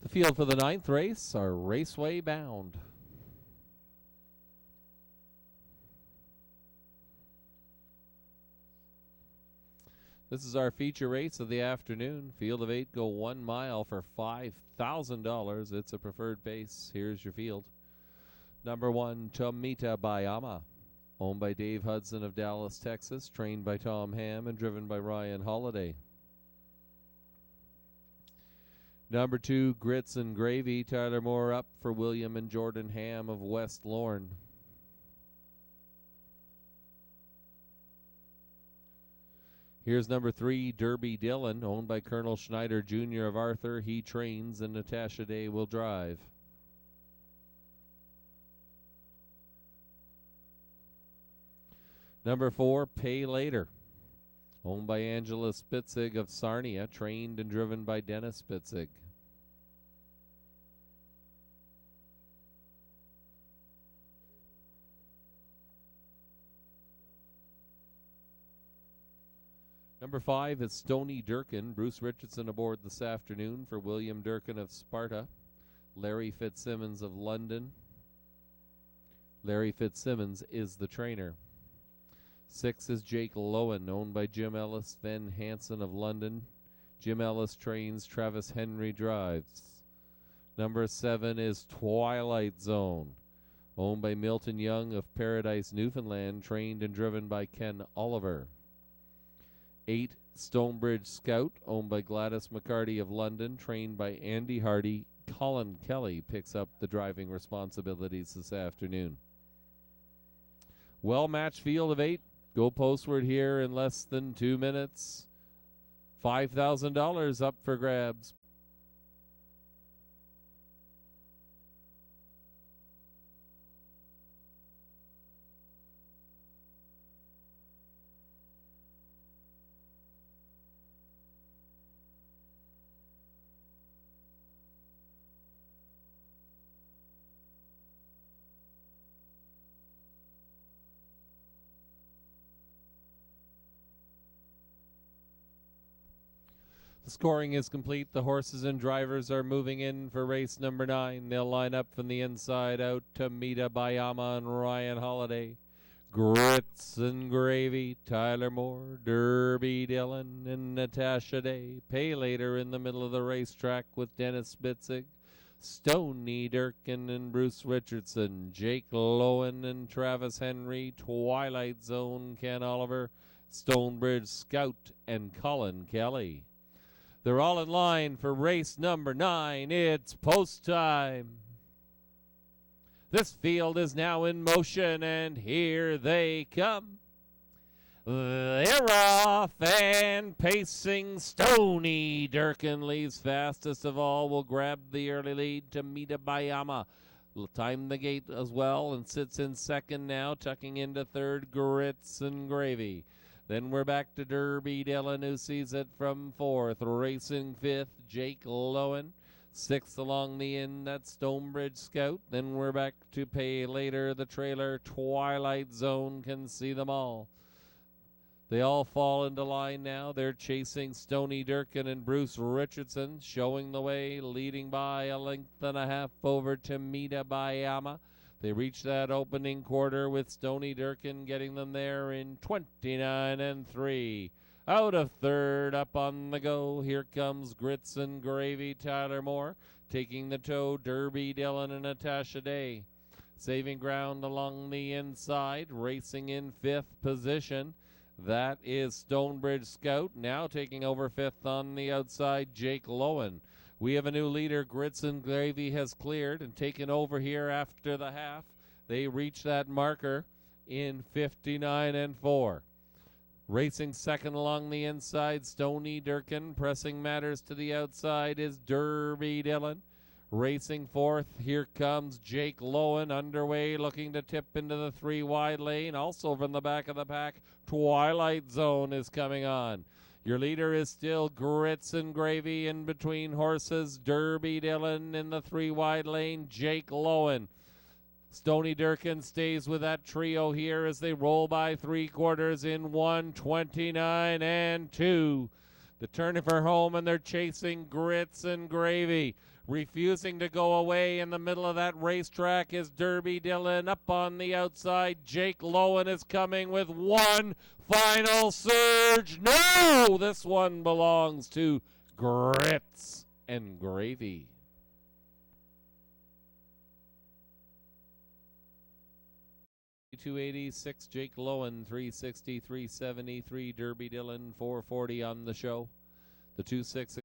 The field for the 9th race are Raceway Bound. This is our feature race of the afternoon. Field of 8 go 1 mile for $5,000. It's a preferred pace. Here's your field. Number 1, Tomita Bayama. Owned by Dave Hudson of Dallas, Texas. Trained by Tom Ham and driven by Ryan Holiday. Number 2, Grits and Gravy. Tyler Moore up for William and Jordan Ham of West Lorne. Here's number 3, Derby Dillon, owned by Colonel Schneider Jr. of Arthur. He trains and Natasha Day will drive. Number 4, Pay Later, owned by Angela Spitzig of Sarnia, trained and driven by Dennis Spitzig. Number 5 is Stony Durkin. Bruce Richardson aboard this afternoon for William Durkin of Sparta. Larry Fitzsimmons of London. Larry Fitzsimmons is the trainer. 6 is Jake Lowen, owned by Jim Ellis, Sven Hansen of London. Jim Ellis trains, Travis Henry drives. Number 7 is Twilight Zone, owned by Milton Young of Paradise, Newfoundland, trained and driven by Ken Oliver. 8, Stonebridge Scout, owned by Gladys McCarty of London, trained by Andy Hardy. Colin Kelly picks up the driving responsibilities this afternoon. Well-matched field of 8. Go postward here in less than 2 minutes. $5,000 up for grabs. The scoring is complete. The horses and drivers are moving in for race number 9. They'll line up from the inside out to Tomita Bayama and Ryan Holiday. Grits and Gravy, Tyler Moore, Derby Dillon, and Natasha Day. Pay Later in the middle of the racetrack with Dennis Spitzig. Stony Durkin and Bruce Richardson. Jake Lowen and Travis Henry. Twilight Zone, Ken Oliver. Stonebridge Scout and Colin Kelly. They're all in line for race number 9. It's post time. This field is now in motion, and here they come. They're off and pacing. Stony Durkin leaves fastest of all. Will grab the early lead to Tomita Bayama. Will time the gate as well and sits in second now, tucking into third, Grits and Gravy. Then we're back to Derby Dillon, who sees it from 4th. Racing 5th, Jake Lowen. 6th along the end, that's Stonebridge Scout. Then we're back to Pay Later, the trailer. Twilight Zone can see them all. They all fall into line now. They're chasing Stony Durkin and Bruce Richardson, showing the way, leading by a length and a half over Tomita Bayama. They reach that opening quarter with Stony Durkin getting them there in 29 3. Out of third, up on the go, here comes Grits and Gravy, Tyler Moore. Taking the toe, Derby Dillon and Natasha Day. Saving ground along the inside, racing in 5th position. That is Stonebridge Scout. Now taking over 5th on the outside, Jake Lowen. We have a new leader. Grits and Gravy has cleared and taken over here after the half. They reach that marker in 59 4. Racing second along the inside, Stony Durkin. Pressing matters to the outside is Derby Dillon. Racing 4th, here comes Jake Lowen, underway, looking to tip into the 3 wide lane. Also from the back of the pack, Twilight Zone is coming on. Your leader is still Grits and Gravy. In between horses, Derby Dillon in the 3 wide lane, Jake Lowen. Stony Durkin stays with that trio here as they roll by 3/4 in 1:29 2. The turning for home, and they're chasing Grits and Gravy. Refusing to go away in the middle of that racetrack is Derby Dillon. Up on the outside, Jake Lowen is coming with one final surge. No! This one belongs to Grits and Gravy. $286, Jake Lowen, $360, $373, Derby Dillon, $440 on the show. The 2-6